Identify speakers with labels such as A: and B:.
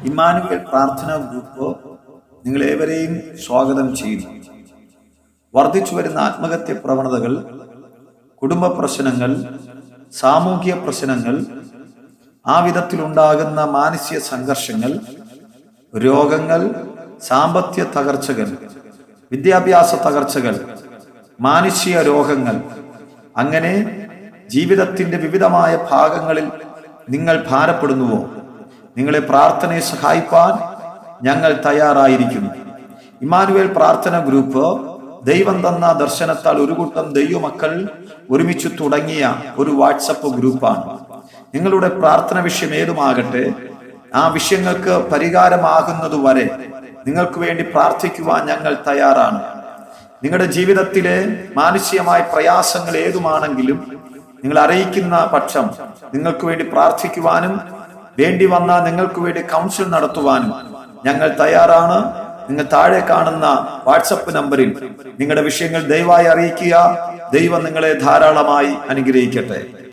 A: Emmanuel പ്രാർത്ഥനാ group നിങ്ങളേവരെയും സ്വാഗതം ചെയ്യുന്നു. വർദ്ധിച്ചു വരുന്ന ആത്മഹത്യ പ്രവണതകൾ, കുടുംബ പ്രശ്നങ്ങൾ, സാമൂഹിക പ്രശ്നങ്ങൾ, ആ വിധത്തിലുണ്ടാകുന്ന മാനസിക സംഘർഷങ്ങൾ, രോഗങ്ങൾ, സാമ്പത്തിക തകർച്ചകൾ, വിദ്യാഭ്യാസ തകർച്ചകൾ, മാനുഷിക രോഗങ്ങൾ, അങ്ങനെ ജീവിതത്തിന്റെ വിവിധമായ ഭാഗങ്ങളിൽ നിങ്ങൾ ഭാരപ്പെടുന്നുവോ? നിങ്ങളെ പ്രാർത്ഥനയെ സഹായിപ്പാൻ ഞങ്ങൾ തയ്യാറായിരിക്കുന്നു. ഇമ്മാനുവേൽ പ്രാർത്ഥന ഗ്രൂപ്പ് ദൈവം തന്ന ദർശനത്താൽ ഒരു കൂട്ടം ദൈവമക്കൾ ഒരുമിച്ച് തുടങ്ങിയ ഒരു വാട്സപ്പ് ഗ്രൂപ്പാണ്. നിങ്ങളുടെ പ്രാർത്ഥന വിഷയം ഏതുമാകട്ടെ, ആ വിഷയങ്ങൾക്ക് പരിഹാരമാകുന്നതുവരെ നിങ്ങൾക്ക് വേണ്ടി പ്രാർത്ഥിക്കുവാൻ ഞങ്ങൾ തയ്യാറാണ്. നിങ്ങളുടെ ജീവിതത്തിലെ മാനസികമായ പ്രയാസങ്ങൾ ഏതുമാണെങ്കിലും നിങ്ങൾ അറിയിക്കുന്ന പക്ഷം നിങ്ങൾക്ക് വേണ്ടി പ്രാർത്ഥിക്കുവാനും വേണ്ടി വന്നാൽ നിങ്ങൾക്ക് വേണ്ടി കൗൺസിൽ നടത്തുവാനും ഞങ്ങൾ തയ്യാറാണ്. നിങ്ങൾ താഴെ കാണുന്ന വാട്സപ്പ് നമ്പറിൽ നിങ്ങളുടെ വിഷയങ്ങൾ ദയവായി അറിയിക്കുക. ദൈവം നിങ്ങളെ ധാരാളമായി അനുഗ്രഹിക്കട്ടെ.